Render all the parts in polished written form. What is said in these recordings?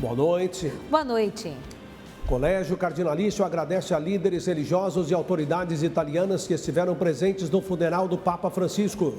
Boa noite. Boa noite. O Colégio Cardinalício agradece a líderes religiosos e autoridades italianas que estiveram presentes no funeral do Papa Francisco.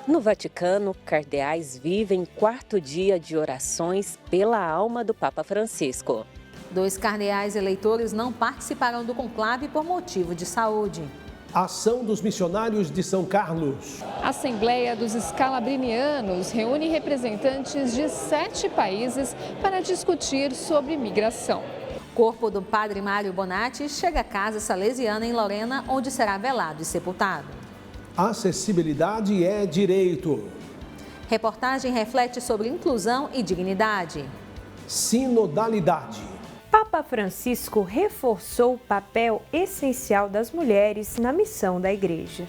No Vaticano, cardeais vivem quarto dia de orações pela alma do Papa Francisco. 2 cardeais eleitores não participarão do conclave por motivo de saúde. Ação dos missionários de São Carlos. A Assembleia dos Scalabrinianos reúne representantes de 7 países para discutir sobre migração. O corpo do padre Mário Bonatti chega à casa salesiana em Lorena, onde será velado e sepultado. Acessibilidade é direito. Reportagem reflete sobre inclusão e dignidade. Sinodalidade. Papa Francisco reforçou o papel essencial das mulheres na missão da Igreja.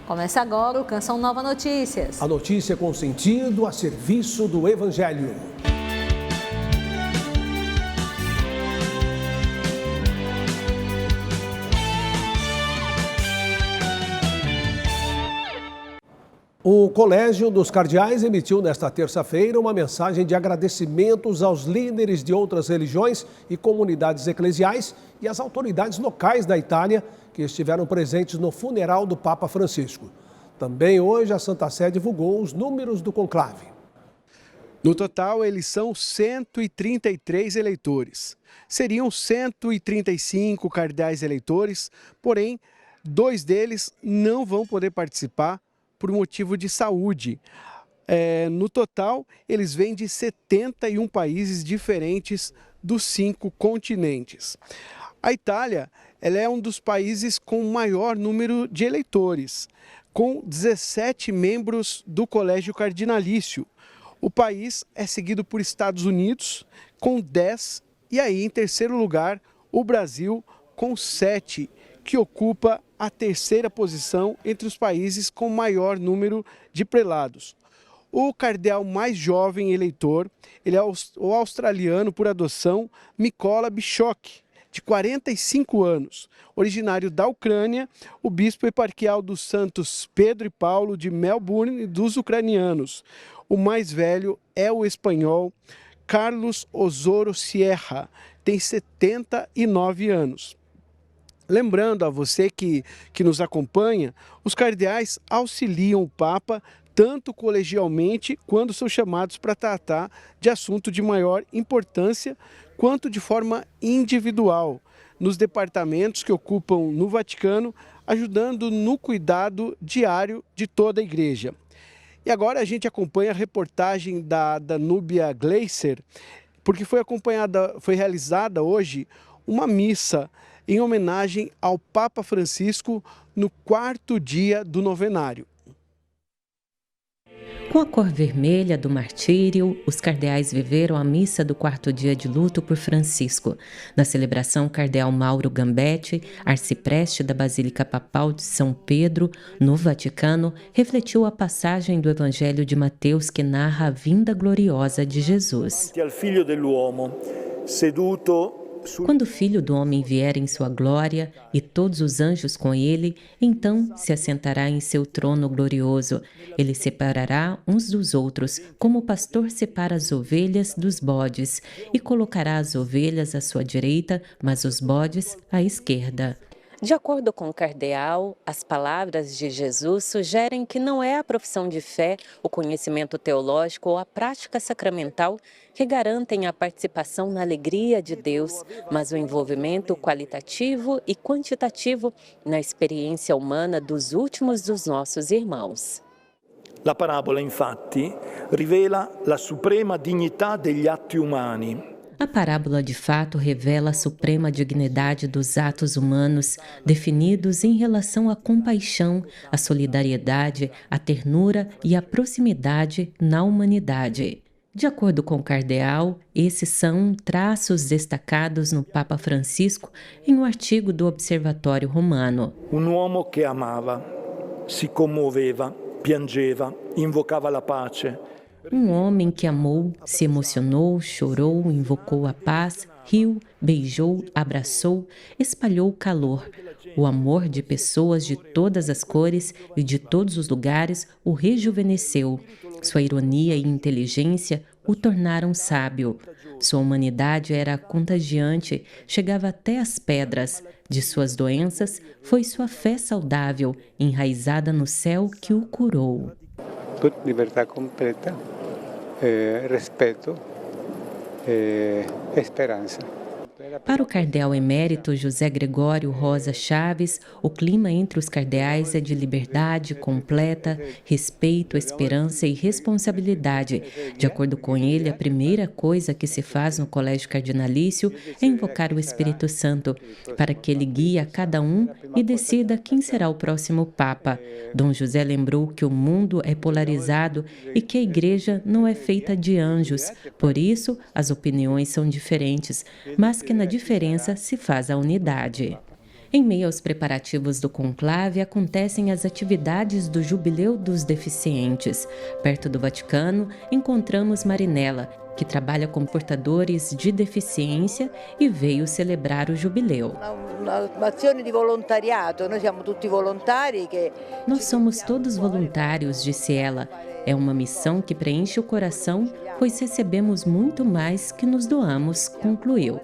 Começa agora o Canção Nova Notícias. A notícia com sentido a serviço do Evangelho. O Colégio dos Cardeais emitiu nesta terça-feira uma mensagem de agradecimentos aos líderes de outras religiões e comunidades eclesiais e às autoridades locais da Itália que estiveram presentes no funeral do Papa Francisco. Também hoje a Santa Sé divulgou os números do conclave. No total, eles são 133 eleitores. Seriam 135 cardeais eleitores, porém, 2 deles não vão poder participar por motivo de saúde. No total, eles vêm de 71 países diferentes dos 5 continentes. A Itália, ela é um dos países com maior número de eleitores, com 17 membros do Colégio Cardinalício. O país é seguido por Estados Unidos, com 10, e aí, em terceiro lugar, o Brasil, com 7, que ocupa a terceira posição entre os países com maior número de prelados. O cardeal mais jovem eleitor, ele é o australiano por adoção Mikola Bišok, de 45 anos. Originário da Ucrânia, o bispo eparquial dos santos Pedro e Paulo de Melbourne dos ucranianos. O mais velho é o espanhol Carlos Osoro Sierra, tem 79 anos. Lembrando a você que nos acompanha, os cardeais auxiliam o Papa tanto colegialmente quando são chamados para tratar de assunto de maior importância, quanto de forma individual, nos departamentos que ocupam no Vaticano, ajudando no cuidado diário de toda a Igreja. E agora a gente acompanha a reportagem da Danúbia Gleiser, porque foi realizada hoje uma missa em homenagem ao Papa Francisco no 4º dia do novenário. Com a cor vermelha do martírio, os cardeais viveram a missa do 4º dia de luto por Francisco. Na celebração, o cardeal Mauro Gambetti, arcipreste da Basílica Papal de São Pedro, no Vaticano, refletiu a passagem do Evangelho de Mateus que narra a vinda gloriosa de Jesus. Quando o Filho do Homem vier em sua glória e todos os anjos com ele, então se assentará em seu trono glorioso. Ele separará uns dos outros, como o pastor separa as ovelhas dos bodes, e colocará as ovelhas à sua direita, mas os bodes à esquerda. De acordo com o cardeal, as palavras de Jesus sugerem que não é a profissão de fé, o conhecimento teológico ou a prática sacramental que garantem a participação na alegria de Deus, mas o envolvimento qualitativo e quantitativo na experiência humana dos últimos dos nossos irmãos. La parabola, infatti, rivela la suprema dignità degli atti umani. A parábola, de fato, revela a suprema dignidade dos atos humanos, definidos em relação à compaixão, à solidariedade, à ternura e à proximidade na humanidade. De acordo com o cardeal, esses são traços destacados no Papa Francisco em um artigo do Observatório Romano. Un uomo che amava, si commuoveva, piangeva, invocava la pace. Um homem que amou, se emocionou, chorou, invocou a paz, riu, beijou, abraçou, espalhou calor. O amor de pessoas de todas as cores e de todos os lugares o rejuvenesceu. Sua ironia e inteligência o tornaram sábio. Sua humanidade era contagiante, chegava até as pedras. De suas doenças, foi sua fé saudável, enraizada no céu que o curou. Liberdade completa, respeito, esperança. Para o cardeal emérito José Gregório Rosa Chaves, o clima entre os cardeais é de liberdade completa, respeito, esperança e responsabilidade. De acordo com ele, a primeira coisa que se faz no colégio cardinalício é invocar o Espírito Santo, para que ele guie a cada um e decida quem será o próximo Papa. Dom José lembrou que o mundo é polarizado e que a Igreja não é feita de anjos, por isso as opiniões são diferentes, mas que na diferença se faz a unidade. Em meio aos preparativos do conclave, acontecem as atividades do Jubileu dos Deficientes. Perto do Vaticano, encontramos Marinella, que trabalha com portadores de deficiência e veio celebrar o jubileu. Nós somos todos voluntários, disse ela. É uma missão que preenche o coração, pois recebemos muito mais que nos doamos, concluiu.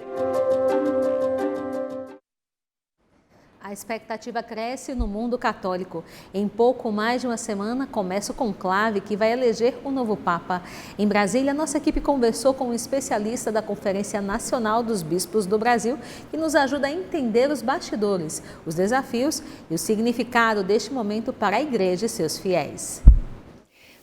A expectativa cresce no mundo católico. Em pouco mais de uma semana começa o conclave que vai eleger o novo Papa. Em Brasília, nossa equipe conversou com um especialista da Conferência Nacional dos Bispos do Brasil, que nos ajuda a entender os bastidores, os desafios e o significado deste momento para a Igreja e seus fiéis.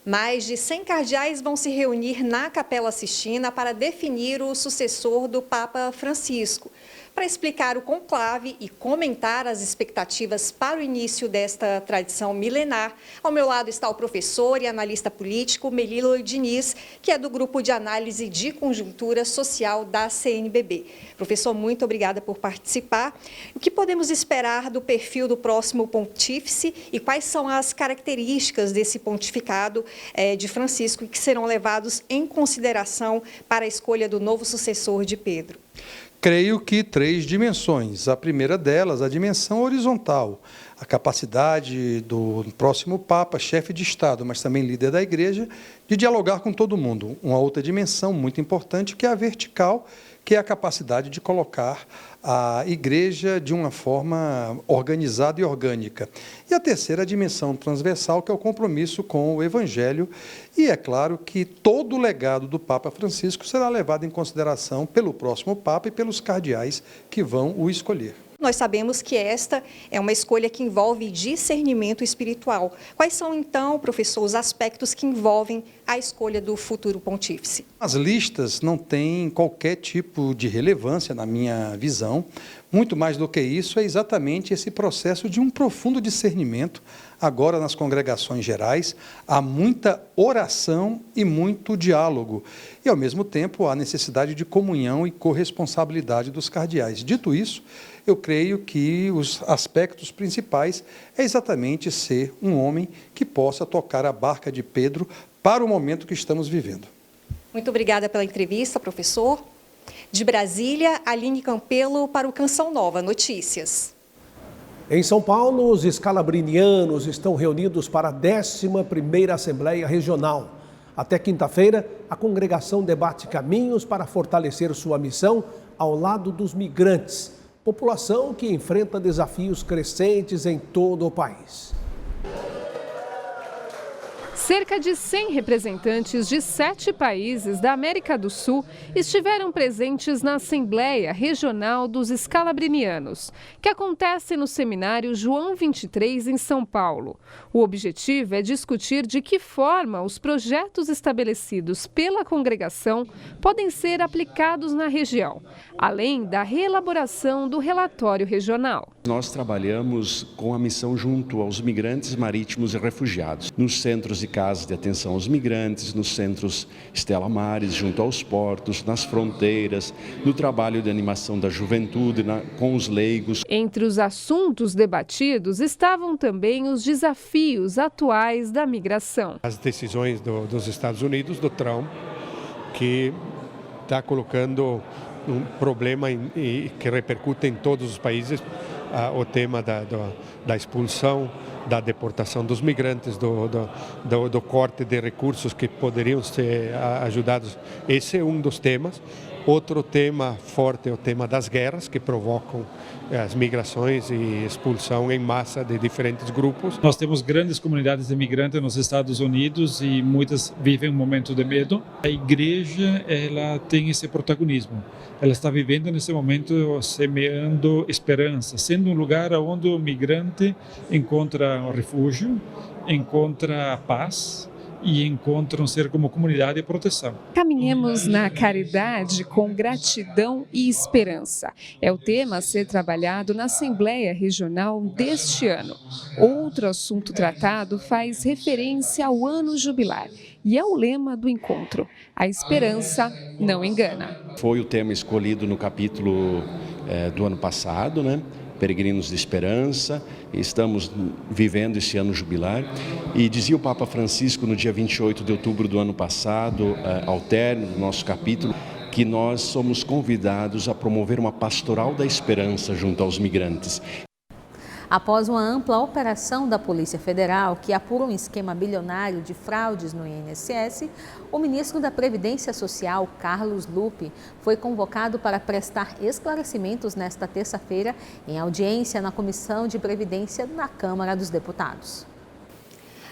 Mais de 100 cardeais vão se reunir na Capela Sistina para definir o sucessor do Papa Francisco. Para explicar o conclave e comentar as expectativas para o início desta tradição milenar, ao meu lado está o professor e analista político Melilo Diniz, que é do Grupo de Análise de Conjuntura Social da CNBB. Professor, muito obrigada por participar. O que podemos esperar do perfil do próximo pontífice e quais são as características desse pontificado de Francisco que serão levados em consideração para a escolha do novo sucessor de Pedro? Creio que 3 dimensões. A primeira delas, a dimensão horizontal, a capacidade do próximo Papa, chefe de Estado, mas também líder da Igreja, de dialogar com todo mundo. Uma outra dimensão muito importante, que é a vertical, que é a capacidade de colocar a Igreja de uma forma organizada e orgânica. E a terceira dimensão transversal, que é o compromisso com o Evangelho. E é claro que todo o legado do Papa Francisco será levado em consideração pelo próximo Papa e pelos cardeais que vão o escolher. Nós sabemos que esta é uma escolha que envolve discernimento espiritual. Quais são, então, professor, os aspectos que envolvem a escolha do futuro pontífice? As listas não têm qualquer tipo de relevância, na minha visão. Muito mais do que isso, é exatamente esse processo de um profundo discernimento. Agora, nas congregações gerais, há muita oração e muito diálogo. E, ao mesmo tempo, há necessidade de comunhão e corresponsabilidade dos cardeais. Dito isso, eu creio que os aspectos principais é exatamente ser um homem que possa tocar a barca de Pedro para o momento que estamos vivendo. Muito obrigada pela entrevista, professor. De Brasília, Aline Campelo para o Canção Nova Notícias. Em São Paulo, os escalabrinianos estão reunidos para a 11ª Assembleia Regional. Até quinta-feira, a congregação debate caminhos para fortalecer sua missão ao lado dos migrantes, população que enfrenta desafios crescentes em todo o país. Cerca de 100 representantes de 7 países da América do Sul estiveram presentes na Assembleia Regional dos Escalabrinianos, que acontece no Seminário João 23, em São Paulo. O objetivo é discutir de que forma os projetos estabelecidos pela congregação podem ser aplicados na região, além da reelaboração do relatório regional. Nós trabalhamos com a missão junto aos migrantes marítimos e refugiados, nos centros de casas de atenção aos migrantes, nos centros Stella Maris, junto aos portos, nas fronteiras, no trabalho de animação da juventude, com os leigos. Entre os assuntos debatidos estavam também os desafios atuais da migração. As decisões dos Estados Unidos, do Trump, que está colocando um problema que repercute em todos os países, o tema da expulsão, da deportação dos migrantes, do corte de recursos que poderiam ser ajudados. Esse é um dos temas. Outro tema forte é o tema das guerras, que provocam as migrações e expulsão em massa de diferentes grupos. Nós temos grandes comunidades de imigrantes nos Estados Unidos e muitas vivem um momento de medo. A igreja, ela tem esse protagonismo. Ela está vivendo nesse momento semeando esperança, sendo um lugar onde o migrante encontra um refúgio, encontra paz e encontra um ser como comunidade e proteção. Caminhemos na caridade com gratidão e esperança. É o tema a ser trabalhado na Assembleia Regional deste ano. Outro assunto tratado faz referência ao ano jubilar e é o lema do encontro: a esperança não engana. Foi o tema escolhido no capítulo do ano passado, né? Peregrinos de Esperança, estamos vivendo esse ano jubilar, e dizia o Papa Francisco no dia 28 de outubro do ano passado, ao término do nosso capítulo, que nós somos convidados a promover uma pastoral da esperança junto aos migrantes. Após uma ampla operação da Polícia Federal que apura um esquema bilionário de fraudes no INSS, o ministro da Previdência Social, Carlos Lupe, foi convocado para prestar esclarecimentos nesta terça-feira em audiência na Comissão de Previdência na Câmara dos Deputados.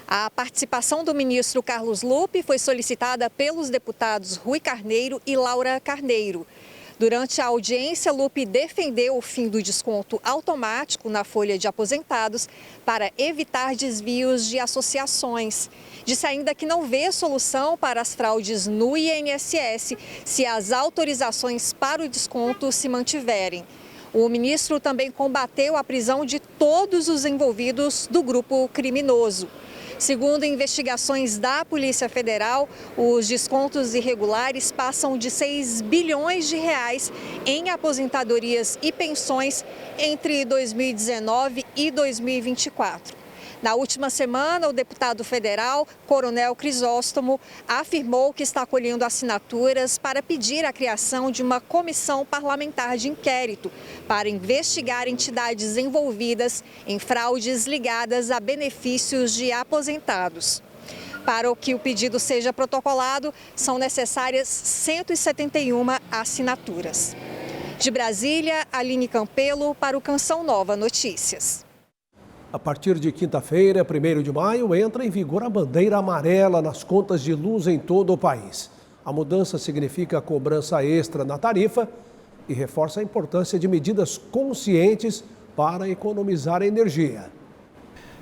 A participação do ministro Carlos Lupe foi solicitada pelos deputados Rui Carneiro e Laura Carneiro. Durante a audiência, Lupe defendeu o fim do desconto automático na folha de aposentados para evitar desvios de associações. Disse ainda que não vê solução para as fraudes no INSS se as autorizações para o desconto se mantiverem. O ministro também combateu a prisão de todos os envolvidos do grupo criminoso. Segundo investigações da Polícia Federal, os descontos irregulares passam de 6 bilhões de reais em aposentadorias e pensões entre 2019 e 2024. Na última semana, o deputado federal, Coronel Crisóstomo, afirmou que está colhendo assinaturas para pedir a criação de uma comissão parlamentar de inquérito para investigar entidades envolvidas em fraudes ligadas a benefícios de aposentados. Para que o pedido seja protocolado, são necessárias 171 assinaturas. De Brasília, Aline Campelo para o Canção Nova Notícias. A partir de quinta-feira, 1º de maio, entra em vigor a bandeira amarela nas contas de luz em todo o país. A mudança significa cobrança extra na tarifa e reforça a importância de medidas conscientes para economizar energia.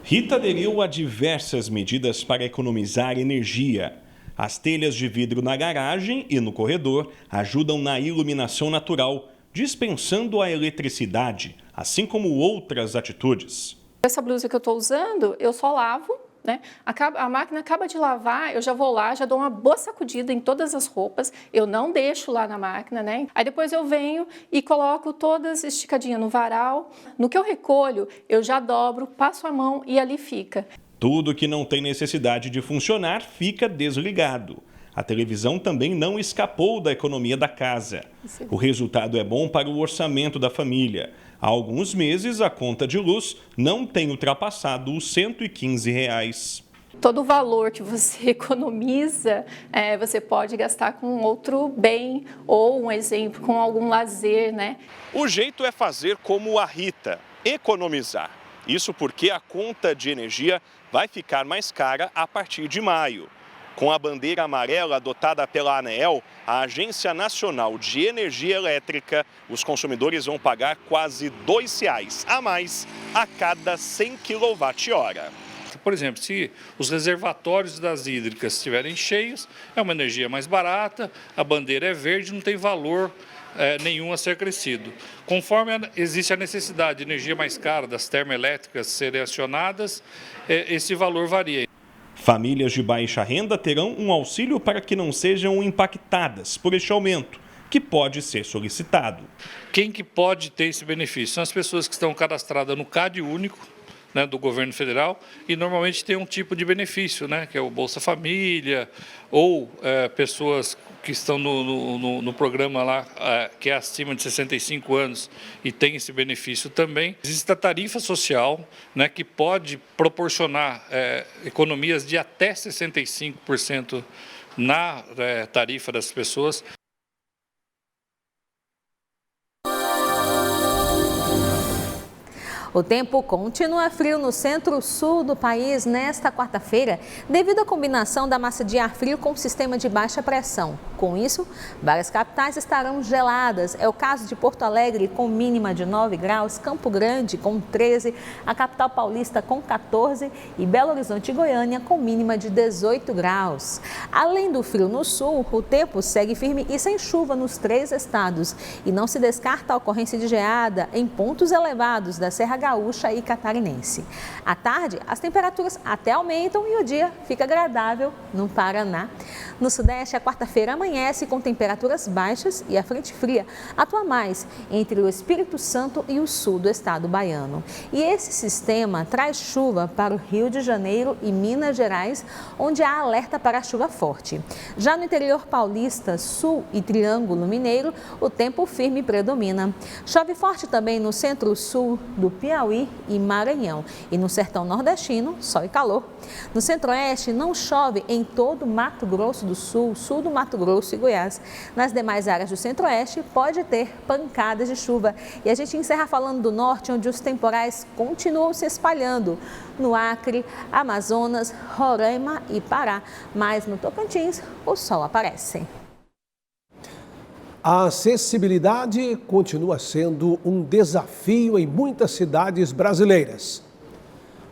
Rita aderiu a diversas medidas para economizar energia. As telhas de vidro na garagem e no corredor ajudam na iluminação natural, dispensando a eletricidade, assim como outras atitudes. Essa blusa que eu estou usando, eu só lavo, né? A máquina acaba de lavar, eu já vou lá, já dou uma boa sacudida em todas as roupas, eu não deixo lá na máquina, né? Aí depois eu venho e coloco todas esticadinhas no varal. No que eu recolho, eu já dobro, passo a mão e ali fica. Tudo que não tem necessidade de funcionar fica desligado. A televisão também não escapou da economia da casa. O resultado é bom para o orçamento da família. Há alguns meses, a conta de luz não tem ultrapassado os R$ 115. Todo o valor que você economiza, você pode gastar com outro bem ou, um exemplo, com algum lazer, né? O jeito é fazer como a Rita, economizar. Isso porque a conta de energia vai ficar mais cara a partir de maio. Com a bandeira amarela adotada pela ANEEL, a Agência Nacional de Energia Elétrica, os consumidores vão pagar quase R$ 2 a mais a cada 100 kWh. Por exemplo, se os reservatórios das hídricas estiverem cheios, é uma energia mais barata, a bandeira é verde, não tem valor nenhum a ser acrescido. Conforme existe a necessidade de energia mais cara das termoelétricas serem acionadas, esse valor varia. Famílias de baixa renda terão um auxílio para que não sejam impactadas por este aumento, que pode ser solicitado. Quem que pode ter esse benefício? São as pessoas que estão cadastradas no CAD único, né, do governo federal, e normalmente tem um tipo de benefício, né, que é o Bolsa Família, ou pessoas que estão no programa lá, que é acima de 65 anos e tem esse benefício também. Existe a tarifa social, né, que pode proporcionar economias de até 65% na tarifa das pessoas. O tempo continua frio no centro-sul do país nesta quarta-feira, devido à combinação da massa de ar frio com o sistema de baixa pressão. Com isso, várias capitais estarão geladas. É o caso de Porto Alegre, com mínima de 9 graus, Campo Grande, com 13, a capital paulista, com 14 e Belo Horizonte e Goiânia, com mínima de 18 graus. Além do frio no sul, o tempo segue firme e sem chuva nos 3 estados. E não se descarta a ocorrência de geada em pontos elevados da Serra Gaúcha e Catarinense. À tarde, as temperaturas até aumentam e o dia fica agradável no Paraná. No Sudeste, a quarta-feira amanhece com temperaturas baixas e a frente fria atua mais entre o Espírito Santo e o sul do estado baiano. E esse sistema traz chuva para o Rio de Janeiro e Minas Gerais, onde há alerta para chuva forte. Já no interior paulista, sul e Triângulo Mineiro, o tempo firme predomina. Chove forte também no centro-sul do Piauí e Maranhão. E no sertão nordestino, sol e calor. No centro-oeste, não chove em todo Mato Grosso do Sul, sul do Mato Grosso e Goiás. Nas demais áreas do centro-oeste, pode ter pancadas de chuva. E a gente encerra falando do norte, onde os temporais continuam se espalhando. No Acre, Amazonas, Roraima e Pará. Mas no Tocantins, o sol aparece. A acessibilidade continua sendo um desafio em muitas cidades brasileiras.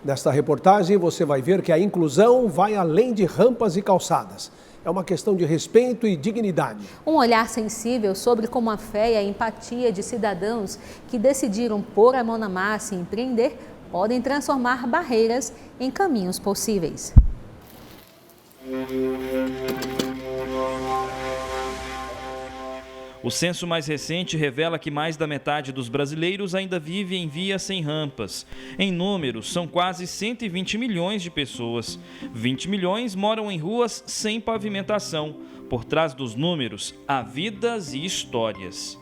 Nesta reportagem você vai ver que a inclusão vai além de rampas e calçadas. É uma questão de respeito e dignidade. Um olhar sensível sobre como a fé e a empatia de cidadãos que decidiram pôr a mão na massa e empreender podem transformar barreiras em caminhos possíveis. O censo mais recente revela que mais da metade dos brasileiros ainda vive em vias sem rampas. Em números, são quase 120 milhões de pessoas. 20 milhões moram em ruas sem pavimentação. Por trás dos números, há vidas e histórias.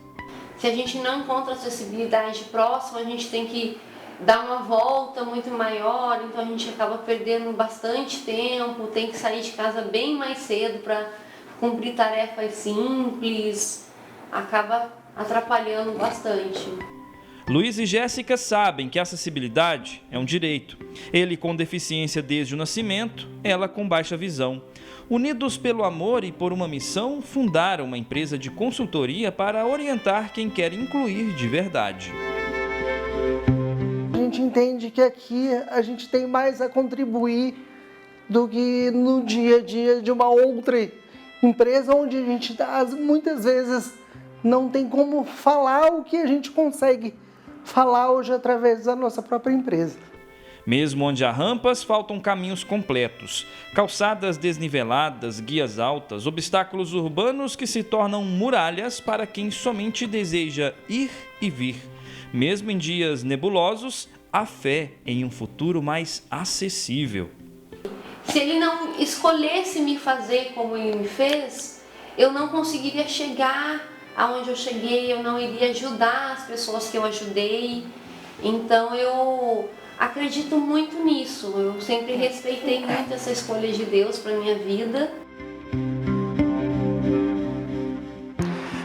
Se a gente não encontra acessibilidade próxima, a gente tem que dar uma volta muito maior, então a gente acaba perdendo bastante tempo, tem que sair de casa bem mais cedo para cumprir tarefas simples. Acaba atrapalhando bastante. Luiz e Jéssica sabem que a acessibilidade é um direito. Ele com deficiência desde o nascimento, ela com baixa visão. Unidos pelo amor e por uma missão, fundaram uma empresa de consultoria para orientar quem quer incluir de verdade. A gente entende que aqui a gente tem mais a contribuir do que no dia a dia de uma outra empresa, onde a gente muitas vezes não tem como falar o que a gente consegue falar hoje através da nossa própria empresa. Mesmo onde há rampas, faltam caminhos completos. Calçadas desniveladas, guias altas, obstáculos urbanos que se tornam muralhas para quem somente deseja ir e vir. Mesmo em dias nebulosos, há fé em um futuro mais acessível. Se ele não escolhesse me fazer como ele me fez, eu não conseguiria chegar aonde eu cheguei, eu não iria ajudar as pessoas que eu ajudei. Então eu acredito muito nisso. Eu sempre respeitei muito essa escolha de Deus para minha vida.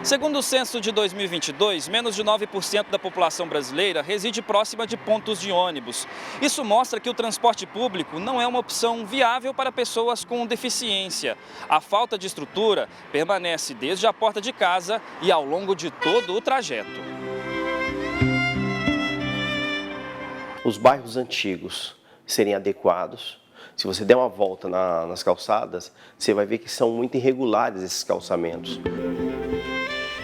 Segundo o censo de 2022, menos de 9% da população brasileira reside próxima de pontos de ônibus. Isso mostra que o transporte público não é uma opção viável para pessoas com deficiência. A falta de estrutura permanece desde a porta de casa e ao longo de todo o trajeto. Os bairros antigos serem adequados. Se você der uma volta nas calçadas, você vai ver que são muito irregulares esses calçamentos.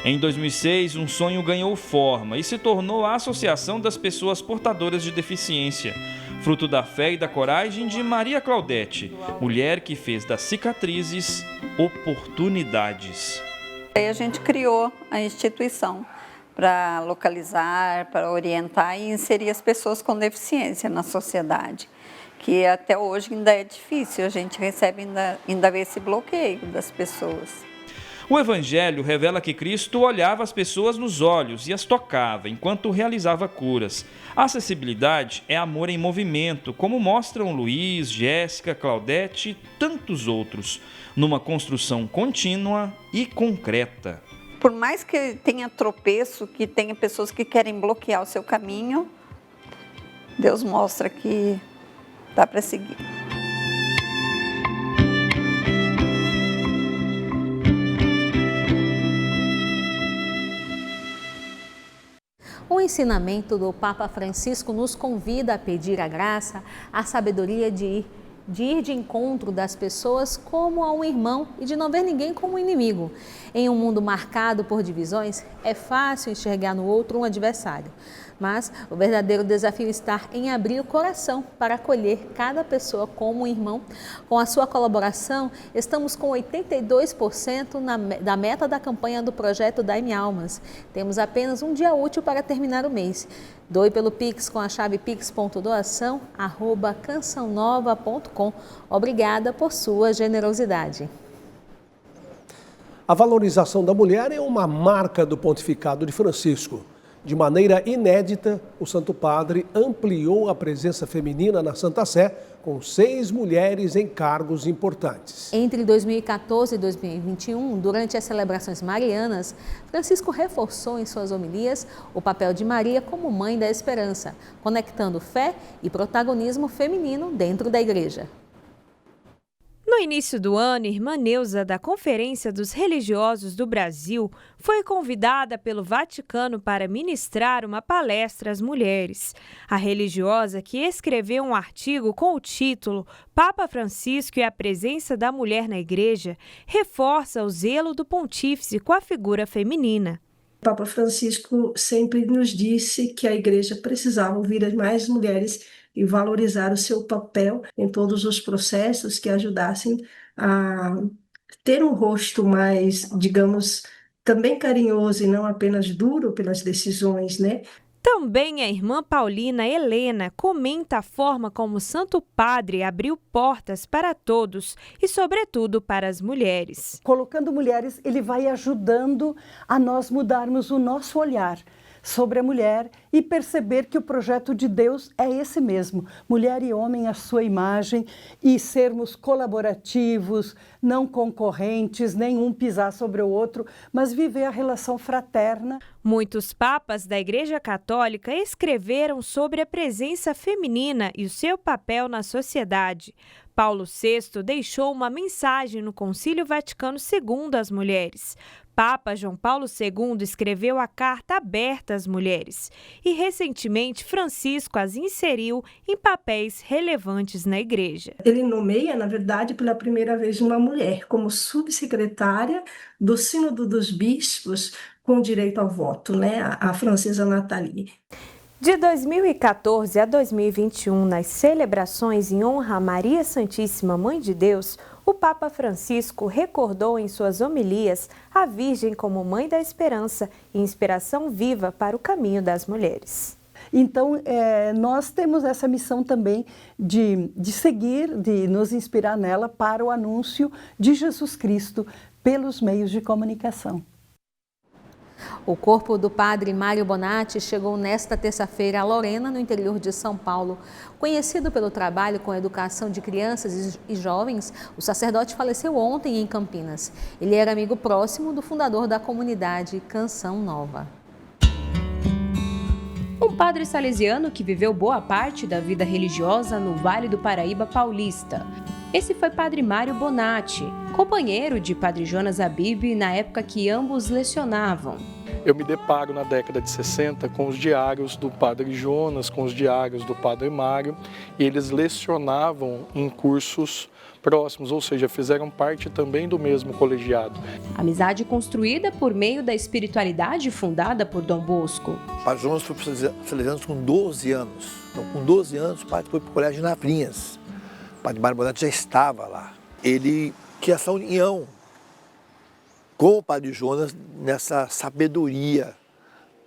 Em 2006, um sonho ganhou forma e se tornou a Associação das Pessoas Portadoras de Deficiência. fruto da fé e da coragem de Maria Claudete, mulher que fez das cicatrizes oportunidades. Aí a gente criou a instituição para localizar, para orientar e inserir as pessoas com deficiência na sociedade, que até hoje ainda é difícil, a gente recebe ainda esse bloqueio das pessoas. O Evangelho revela que Cristo olhava as pessoas nos olhos e as tocava enquanto realizava curas. A acessibilidade é amor em movimento, como mostram Luiz, Jéssica, Claudete e tantos outros, numa construção contínua e concreta. Por mais que tenha tropeço, que tenha pessoas que querem bloquear o seu caminho, Deus mostra que dá para seguir. O ensinamento do Papa Francisco nos convida a pedir a graça, a sabedoria de ir de encontro das pessoas como a um irmão e de não ver ninguém como um inimigo. Em um mundo marcado por divisões, é fácil enxergar no outro um adversário. Mas o verdadeiro desafio está em abrir o coração para acolher cada pessoa como um irmão. Com a sua colaboração, estamos com 82% da meta da campanha do projeto Dai-me Almas. Temos apenas um dia útil para terminar o mês. Doe pelo Pix com a chave pix.doação@cançãonova.com. Obrigada por sua generosidade. A valorização da mulher é uma marca do pontificado de Francisco. De maneira inédita, o Santo Padre ampliou a presença feminina na Santa Sé, com 6 mulheres em cargos importantes. Entre 2014 e 2021, durante as celebrações marianas, Francisco reforçou em suas homilias o papel de Maria como mãe da esperança, conectando fé e protagonismo feminino dentro da igreja. No início do ano, irmã Neuza, da Conferência dos Religiosos do Brasil, foi convidada pelo Vaticano para ministrar uma palestra às mulheres. A religiosa, que escreveu um artigo com o título Papa Francisco e a presença da mulher na Igreja, reforça o zelo do pontífice com a figura feminina. O Papa Francisco sempre nos disse que a Igreja precisava ouvir mais mulheres e valorizar o seu papel em todos os processos que ajudassem a ter um rosto mais, digamos, também carinhoso e não apenas duro pelas decisões, né? Também a irmã Paulina Helena comenta a forma como o Santo Padre abriu portas para todos e, sobretudo, para as mulheres. Colocando mulheres, ele vai ajudando a nós mudarmos o nosso olhar sobre a mulher e perceber que o projeto de Deus é esse mesmo, mulher e homem à sua imagem, e sermos colaborativos, não concorrentes, nenhum pisar sobre o outro, mas viver a relação fraterna. Muitos papas da Igreja Católica escreveram sobre a presença feminina e o seu papel na sociedade. Paulo VI deixou uma mensagem no Concílio Vaticano II às mulheres. Papa João Paulo II escreveu a carta aberta às mulheres e, recentemente, Francisco as inseriu em papéis relevantes na Igreja. Ele nomeia, na verdade, pela primeira vez uma mulher como subsecretária do Sínodo dos Bispos com direito ao voto, né? A francesa Nathalie. De 2014 a 2021, nas celebrações em honra a Maria Santíssima Mãe de Deus, o Papa Francisco recordou em suas homilias a Virgem como Mãe da Esperança e inspiração viva para o caminho das mulheres. Então, nós temos essa missão também de seguir, de nos inspirar nela para o anúncio de Jesus Cristo pelos meios de comunicação. O corpo do padre Mário Bonatti chegou nesta terça-feira a Lorena, no interior de São Paulo. Conhecido pelo trabalho com a educação de crianças e jovens, o sacerdote faleceu ontem em Campinas. Ele era amigo próximo do fundador da comunidade Canção Nova. Um padre salesiano que viveu boa parte da vida religiosa no Vale do Paraíba paulista. Esse foi padre Mário Bonatti, companheiro de padre Jonas Abib na época que ambos lecionavam. eu me deparo na década de 60 com os diários do Padre Jonas, com os diários do Padre Mário, e eles lecionavam em cursos próximos, ou seja, fizeram parte também do mesmo colegiado. Amizade construída por meio da espiritualidade fundada por Dom Bosco. O Padre Jonas foi para os Salesianos com 12 anos. Então, com 12 anos, o padre foi para o Colégio de Lavrinhas. O Padre Mário Bonatti já estava lá. Ele tinha essa união com o Padre Jonas nessa sabedoria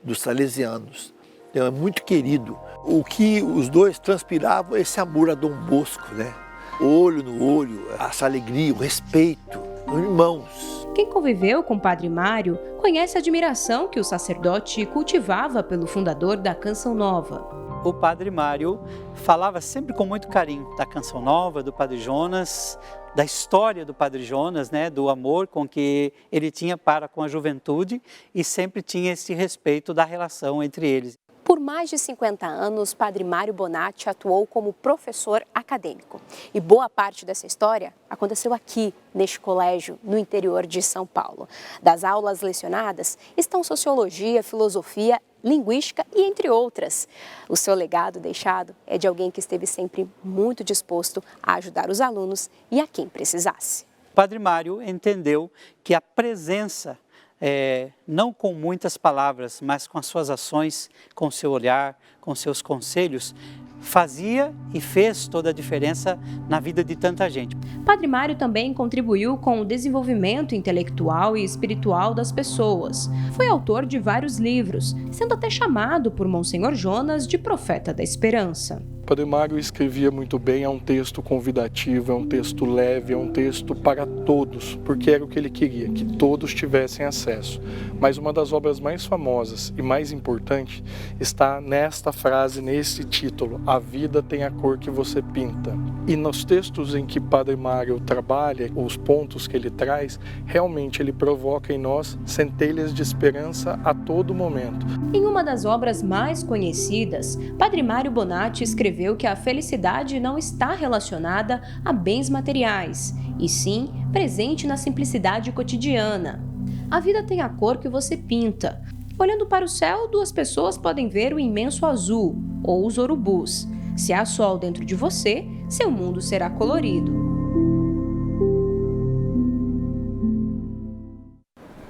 dos salesianos. Então, é muito querido. O que os dois transpiravam é esse amor a Dom Bosco, né? Olho no olho, essa alegria, o respeito, irmãos. Quem conviveu com o Padre Mário conhece a admiração que o sacerdote cultivava pelo fundador da Canção Nova. O Padre Mário falava sempre com muito carinho da Canção Nova, do Padre Jonas, da história do Padre Jonas, né, do amor com que ele tinha para com a juventude e sempre tinha esse respeito da relação entre eles. Por mais de 50 anos, Padre Mário Bonatti atuou como professor acadêmico. E boa parte dessa história aconteceu aqui, neste colégio, no interior de São Paulo. Das aulas lecionadas estão sociologia, filosofia, linguística e entre outras. O seu legado deixado é de alguém que esteve sempre muito disposto a ajudar os alunos e a quem precisasse. O Padre Mário entendeu que a presença, não com muitas palavras, mas com as suas ações, com seu olhar, com seus conselhos, fazia e fez toda a diferença na vida de tanta gente. Padre Mário também contribuiu com o desenvolvimento intelectual e espiritual das pessoas. Foi autor de vários livros, sendo até chamado por Monsenhor Jonas de profeta da esperança. O Padre Mário escrevia muito bem, é um texto convidativo, é um texto leve, é um texto para todos, porque era o que ele queria, que todos tivessem acesso. Mas uma das obras mais famosas e mais importantes está nesta frase, nesse título: a vida tem a cor que você pinta. E nos textos em que Padre Mário trabalha, os pontos que ele traz, realmente ele provoca em nós centelhas de esperança a todo momento. Em uma das obras mais conhecidas, Padre Mário Bonatti escreveu que a felicidade não está relacionada a bens materiais, e sim presente na simplicidade cotidiana. A vida tem a cor que você pinta. Olhando para o céu, duas pessoas podem ver o imenso azul, ou os urubus. Se há sol dentro de você, seu mundo será colorido.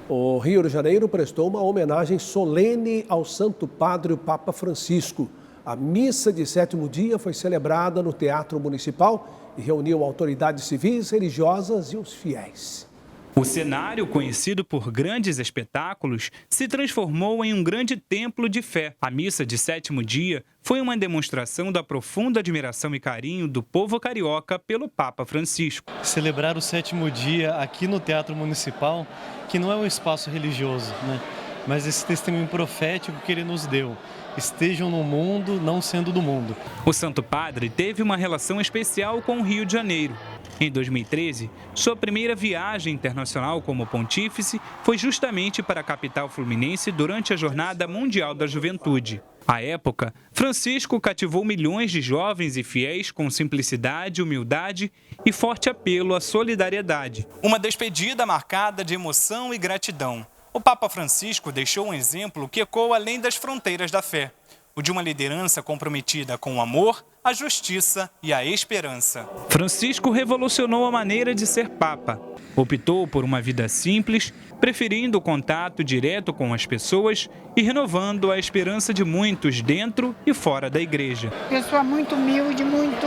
O Rio de Janeiro prestou uma homenagem solene ao Santo Padre, o Papa Francisco. A missa de 7º dia foi celebrada no Teatro Municipal e reuniu autoridades civis, religiosas e os fiéis. O cenário, conhecido por grandes espetáculos, se transformou em um grande templo de fé. A missa de 7º dia foi uma demonstração da profunda admiração e carinho do povo carioca pelo Papa Francisco. Celebrar o 7º dia aqui no Teatro Municipal, que não é um espaço religioso, né? Mas esse testemunho profético que ele nos deu. Estejam no mundo, não sendo do mundo. O Santo Padre teve uma relação especial com o Rio de Janeiro. Em 2013, sua primeira viagem internacional como pontífice foi justamente para a capital fluminense durante a Jornada Mundial da Juventude. À época, Francisco cativou milhões de jovens e fiéis com simplicidade, humildade e forte apelo à solidariedade. Uma despedida marcada de emoção e gratidão. O Papa Francisco deixou um exemplo que ecoa além das fronteiras da fé, o de uma liderança comprometida com o amor, a justiça e a esperança. Francisco revolucionou a maneira de ser Papa. Optou por uma vida simples, preferindo o contato direto com as pessoas e renovando a esperança de muitos dentro e fora da igreja. Pessoa muito humilde, muito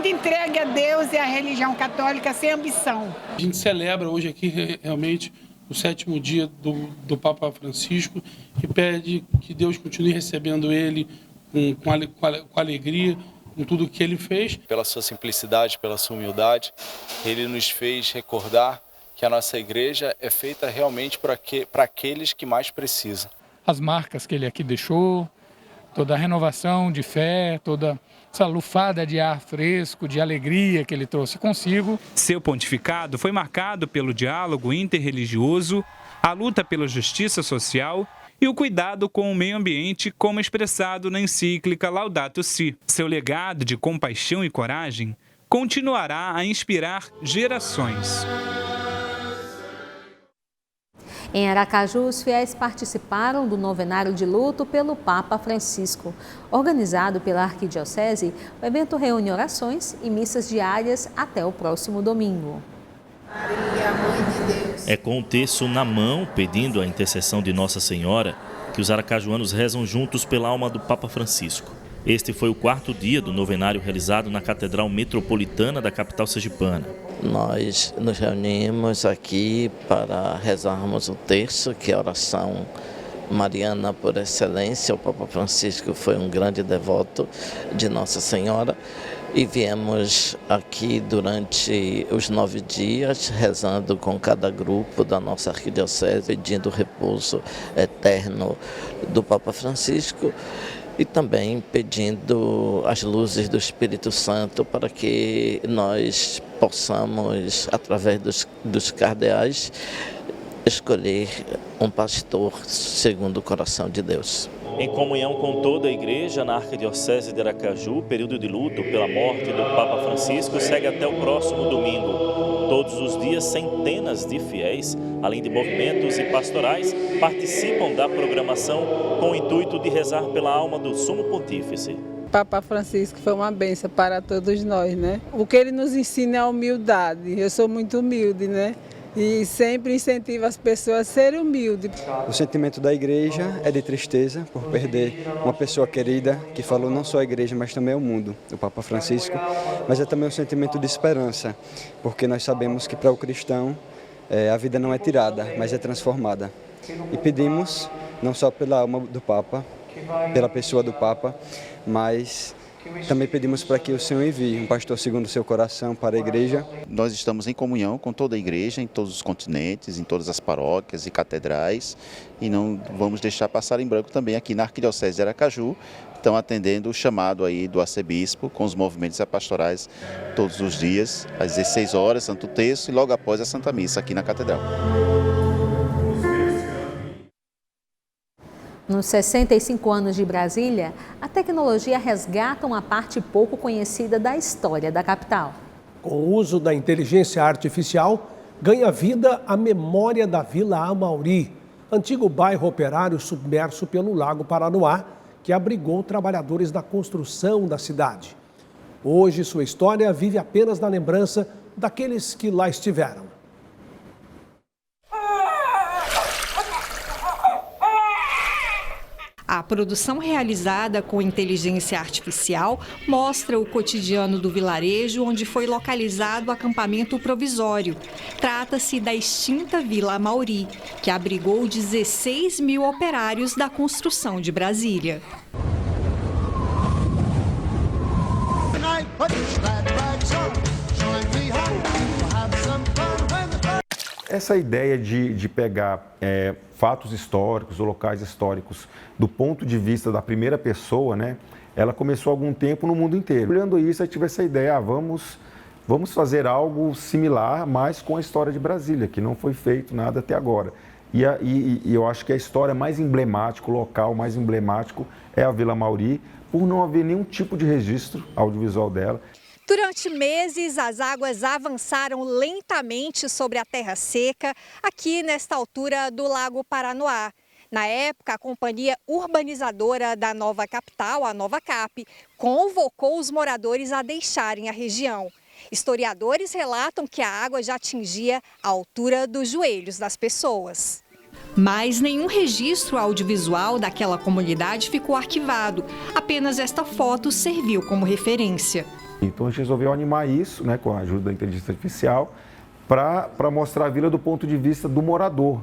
entregue a Deus e à religião católica, sem ambição. A gente celebra hoje aqui realmente o 7º dia do Papa Francisco e pede que Deus continue recebendo ele com alegria, com tudo que ele fez. Pela sua simplicidade, pela sua humildade, ele nos fez recordar que a nossa igreja é feita realmente para aqueles que mais precisam. As marcas que ele aqui deixou, toda a renovação de fé, toda essa lufada de ar fresco, de alegria que ele trouxe consigo. Seu pontificado foi marcado pelo diálogo interreligioso, a luta pela justiça social e o cuidado com o meio ambiente, como expressado na encíclica Laudato Si. Seu legado de compaixão e coragem continuará a inspirar gerações. Em Aracaju, os fiéis participaram do novenário de luto pelo Papa Francisco. Organizado pela Arquidiocese, o evento reúne orações e missas diárias até o próximo domingo. Maria, Mãe de Deus. É com o terço na mão, pedindo a intercessão de Nossa Senhora, que os aracajuanos rezam juntos pela alma do Papa Francisco. Este foi o 4º dia do novenário realizado na Catedral Metropolitana da capital sergipana. Nós nos reunimos aqui para rezarmos o terço, que é a oração mariana por excelência. O Papa Francisco foi um grande devoto de Nossa Senhora e viemos aqui durante os 9 dias rezando com cada grupo da nossa arquidiocese, pedindo o repouso eterno do Papa Francisco e também pedindo as luzes do Espírito Santo para que nós possamos, através dos cardeais, escolher um pastor segundo o coração de Deus. Em comunhão com toda a igreja na Arquidiocese de Aracaju, o período de luto pela morte do Papa Francisco segue até o próximo domingo. Todos os dias, centenas de fiéis, além de movimentos e pastorais, participam da programação com o intuito de rezar pela alma do Sumo Pontífice. Papa Francisco foi uma bênção para todos nós, né? O que ele nos ensina é a humildade. Eu sou muito humilde, né? E sempre incentiva as pessoas a serem humildes. O sentimento da igreja é de tristeza por perder uma pessoa querida que falou não só a igreja, mas também o mundo, o Papa Francisco. Mas é também um sentimento de esperança, porque nós sabemos que para o cristão a vida não é tirada, mas é transformada. E pedimos, não só pela alma do Papa, pela pessoa do Papa, mas também pedimos para que o Senhor envie um pastor segundo o seu coração para a igreja. Nós estamos em comunhão com toda a igreja, em todos os continentes, em todas as paróquias e catedrais, e não vamos deixar passar em branco também aqui na Arquidiocese de Aracaju. Estão atendendo o chamado aí do arcebispo com os movimentos pastorais todos os dias, às 16 horas, Santo Terço, e logo após a Santa Missa aqui na Catedral. Nos 65 anos de Brasília, a tecnologia resgata uma parte pouco conhecida da história da capital. Com o uso da inteligência artificial, ganha vida a memória da Vila Amauri, antigo bairro operário submerso pelo Lago Paranoá, que abrigou trabalhadores da construção da cidade. Hoje, sua história vive apenas na lembrança daqueles que lá estiveram. A produção realizada com inteligência artificial mostra o cotidiano do vilarejo onde foi localizado o acampamento provisório. Trata-se da extinta Vila Amauri, que abrigou 16 mil operários da construção de Brasília. Essa ideia de pegar fatos históricos ou locais históricos do ponto de vista da primeira pessoa, né, ela começou há algum tempo no mundo inteiro. Olhando isso, eu tive essa ideia, vamos fazer algo similar, mas com a história de Brasília, que não foi feito nada até agora. E eu acho que a história mais emblemática, o local mais emblemático é a Vila Amauri, por não haver nenhum tipo de registro audiovisual dela. Durante meses, as águas avançaram lentamente sobre a terra seca, aqui nesta altura do Lago Paranoá. Na época, a companhia urbanizadora da nova capital, a Nova Cap, convocou os moradores a deixarem a região. Historiadores relatam que a água já atingia a altura dos joelhos das pessoas. Mas nenhum registro audiovisual daquela comunidade ficou arquivado. Apenas esta foto serviu como referência. Então a gente resolveu animar isso, né, com a ajuda da inteligência artificial, para mostrar a vila do ponto de vista do morador.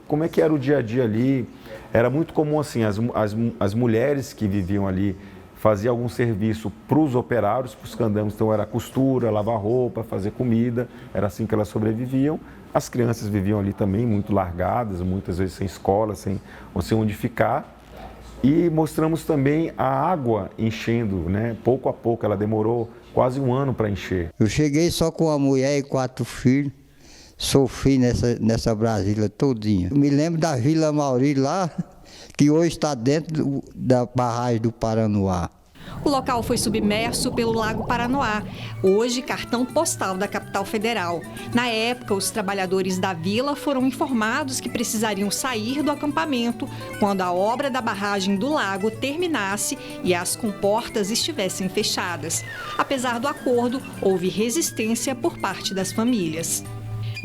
Como é que era o dia a dia ali? Era muito comum assim, as mulheres que viviam ali faziam algum serviço para os operários, para os candangos, então era costura, lavar roupa, fazer comida, era assim que elas sobreviviam. As crianças viviam ali também muito largadas, muitas vezes sem escola, sem onde ficar. E mostramos também a água enchendo, né? Pouco a pouco, ela demorou quase um ano para encher. Eu cheguei só com a mulher e 4 filhos, sofri nessa Brasília todinha. Eu me lembro da Vila Amauri lá, que hoje está dentro da barragem do Paranoá. O local foi submerso pelo Lago Paranoá, hoje cartão postal da capital federal. Na época, os trabalhadores da vila foram informados que precisariam sair do acampamento quando a obra da barragem do lago terminasse e as comportas estivessem fechadas. Apesar do acordo, houve resistência por parte das famílias.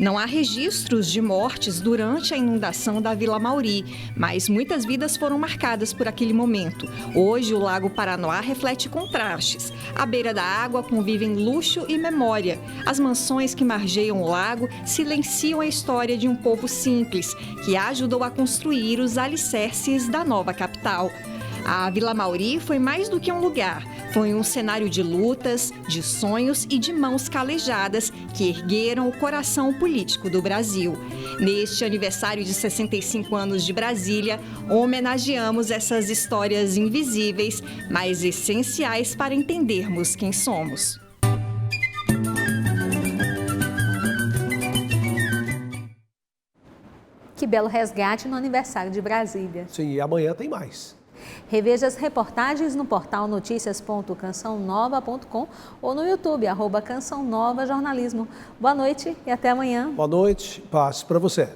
Não há registros de mortes durante a inundação da Vila Mauri, mas muitas vidas foram marcadas por aquele momento. Hoje, o Lago Paranoá reflete contrastes. À beira da água convivem luxo e memória. As mansões que margeiam o lago silenciam a história de um povo simples, que ajudou a construir os alicerces da nova capital. A Vila Mauri foi mais do que um lugar. Foi um cenário de lutas, de sonhos e de mãos calejadas que ergueram o coração político do Brasil. Neste aniversário de 65 anos de Brasília, homenageamos essas histórias invisíveis, mas essenciais para entendermos quem somos. Que belo resgate no aniversário de Brasília. Sim, e amanhã tem mais. Reveja as reportagens no portal noticias.cançãonova.com ou no YouTube, @Canção Nova Jornalismo. Boa noite e até amanhã. Boa noite, paz para você.